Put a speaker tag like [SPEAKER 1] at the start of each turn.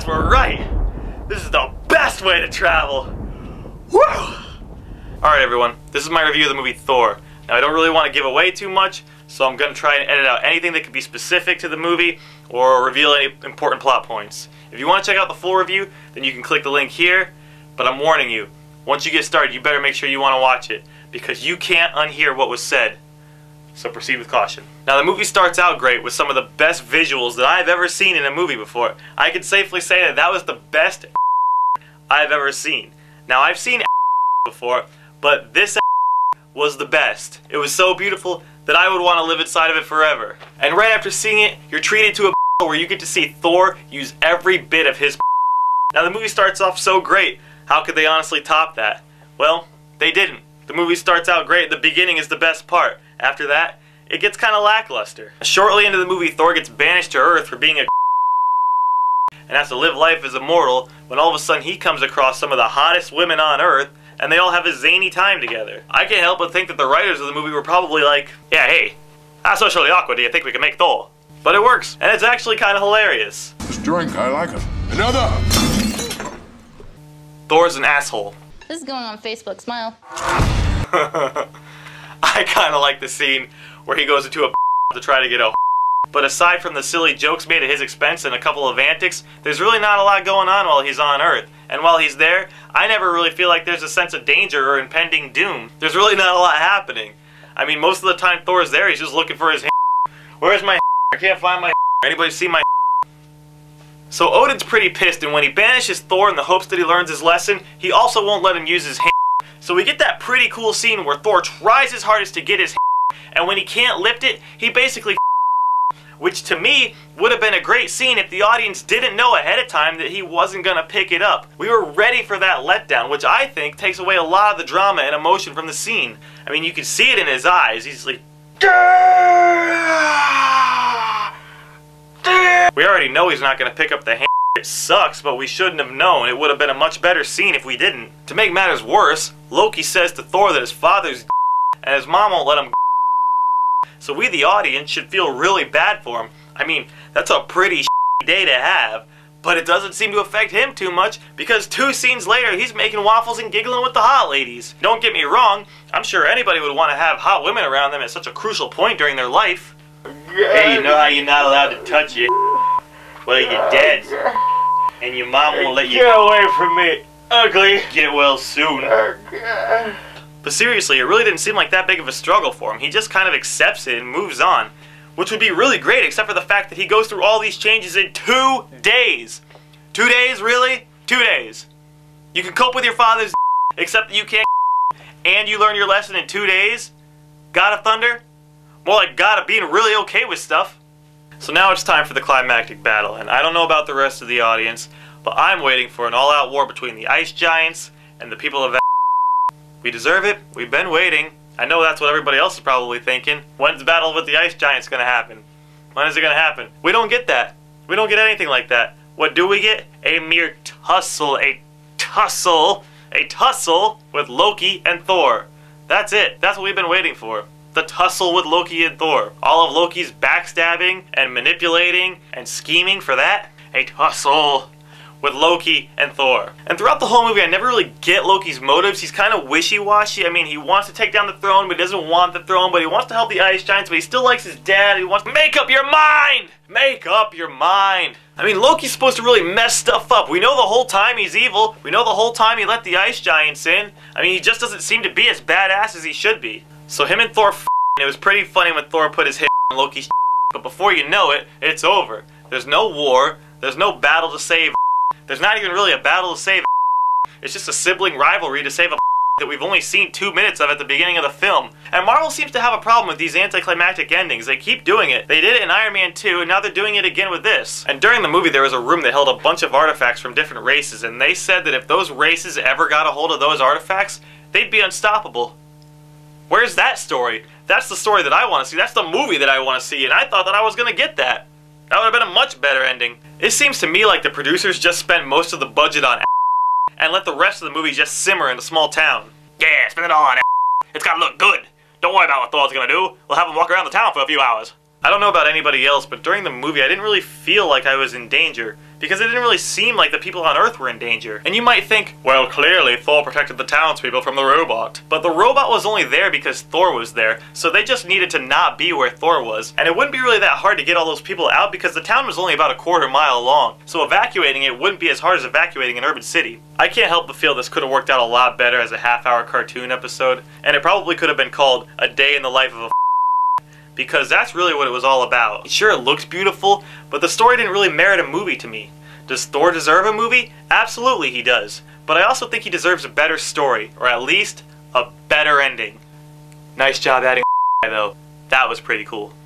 [SPEAKER 1] odds were right. This is the best way to travel. Woo! Alright everyone, this is my review of the movie Thor. Now I don't really want to give away too much, so I'm going to try and edit out anything that could be specific to the movie or reveal any important plot points. If you want to check out the full review, then you can click the link here, but I'm warning you, once you get started, you better make sure you want to watch it, because you can't unhear what was said. So proceed with caution. Now the movie starts out great with some of the best visuals that I've ever seen in a movie before. I can safely say that that was the best I've ever seen. Now I've seen before, but this was the best. It was so beautiful that I would want to live inside of it forever. And right after seeing it, you're treated to a where you get to see Thor use every bit of his. Now the movie starts off so great. How could they honestly top that? Well, they didn't. The movie starts out great. The beginning is the best part. After that, it gets kind of lackluster. Shortly into the movie, Thor gets banished to Earth for being a and has to live life as a mortal when all of a sudden he comes across some of the hottest women on Earth and they all have a zany time together. I can't help but think that the writers of the movie were probably like, yeah, hey, how socially awkward do you think we can make Thor? But it works, and it's actually kind of hilarious.
[SPEAKER 2] This drink, I like it. Another!
[SPEAKER 1] Thor's an asshole.
[SPEAKER 3] This is going on Facebook, smile.
[SPEAKER 1] I kind of like the scene where he goes into a to try to get a but aside from the silly jokes made at his expense and a couple of antics, there's really not a lot going on while he's on Earth. And while he's there, I never really feel like there's a sense of danger or impending doom. There's really not a lot happening. I mean, most of the time Thor's there, he's just looking for his Where's my I can't find my Anybody see my So Odin's pretty pissed, and when he banishes Thor in the hopes that he learns his lesson, he also won't let him use his So we get that pretty cool scene where Thor tries his hardest to get his and when he can't lift it, he basically which to me would have been a great scene if the audience didn't know ahead of time that he wasn't going to pick it up. We were ready for that letdown, which I think takes away a lot of the drama and emotion from the scene. I mean, you can see it in his eyes. He's like, we already know he's not going to pick up the hand. It sucks, but we shouldn't have known. It would have been a much better scene if we didn't. To make matters worse, Loki says to Thor that his father's and his mom won't let him. So we, the audience, should feel really bad for him. I mean, that's a pretty day to have, but it doesn't seem to affect him too much because 2 scenes later, he's making waffles and giggling with the hot ladies. Don't get me wrong, I'm sure anybody would want to have hot women around them at such a crucial point during their life. Hey, you know how you're not allowed to touch it? Well, your dad's, and your mom won't let you get away from me, ugly. Get well soon. But seriously, it really didn't seem like that big of a struggle for him. He just kind of accepts it and moves on. Which would be really great, except for the fact that he goes through all these changes in 2 days. 2 days, really? 2 days. You can cope with your father's except that you can't and you learn your lesson in 2 days? God of Thunder? More like God of being really okay with stuff. So now it's time for the climactic battle, and I don't know about the rest of the audience, but I'm waiting for an all-out war between the ice giants and the people of We deserve it. We've been waiting. I know that's what everybody else is probably thinking. When's the battle with the ice giants going to happen? When is it going to happen? We don't get that. We don't get anything like that. What do we get? A mere tussle. A tussle with Loki and Thor. That's it. That's what we've been waiting for. The tussle with Loki and Thor. All of Loki's backstabbing and manipulating and scheming for that. A tussle with Loki and Thor. And throughout the whole movie, I never really get Loki's motives. He's kind of wishy-washy. I mean, he wants to take down the throne, but he doesn't want the throne, but he wants to help the ice giants, but he still likes his dad. He wants to make up your mind! Make up your mind! I mean, Loki's supposed to really mess stuff up. We know the whole time he's evil. We know the whole time he let the ice giants in. I mean, he just doesn't seem to be as badass as he should be. So him and Thor and it was pretty funny when Thor put his hit on Loki's but before you know it, it's over. There's no war. There's no battle to save. There's not even really a battle to save. It's just a sibling rivalry to save a that we've only seen 2 minutes of at the beginning of the film. And Marvel seems to have a problem with these anticlimactic endings. They keep doing it. They did it in Iron Man 2, and now they're doing it again with this. And during the movie, there was a room that held a bunch of artifacts from different races, and they said that if those races ever got a hold of those artifacts, they'd be unstoppable. Where's that story? That's the story that I want to see. That's the movie that I want to see, and I thought that I was going to get that. That would have been a much better ending. It seems to me like the producers just spent most of the budget on and let the rest of the movie just simmer in a small town. Yeah, spend it all on It's gotta look good. Don't worry about what Thor's gonna do. We'll have him walk around the town for a few hours. I don't know about anybody else, but during the movie I didn't really feel like I was in danger, because it didn't really seem like the people on Earth were in danger. And you might think, well, clearly Thor protected the townspeople from the robot. But the robot was only there because Thor was there, so they just needed to not be where Thor was. And it wouldn't be really that hard to get all those people out because the town was only about a quarter mile long, so evacuating it wouldn't be as hard as evacuating an urban city. I can't help but feel this could have worked out a lot better as a half-hour cartoon episode, and it probably could have been called A Day in the Life of a because that's really what it was all about. Sure, it looks beautiful, but the story didn't really merit a movie to me. Does Thor deserve a movie? Absolutely he does. But I also think he deserves a better story, or at least a better ending. Nice job adding though. That was pretty cool.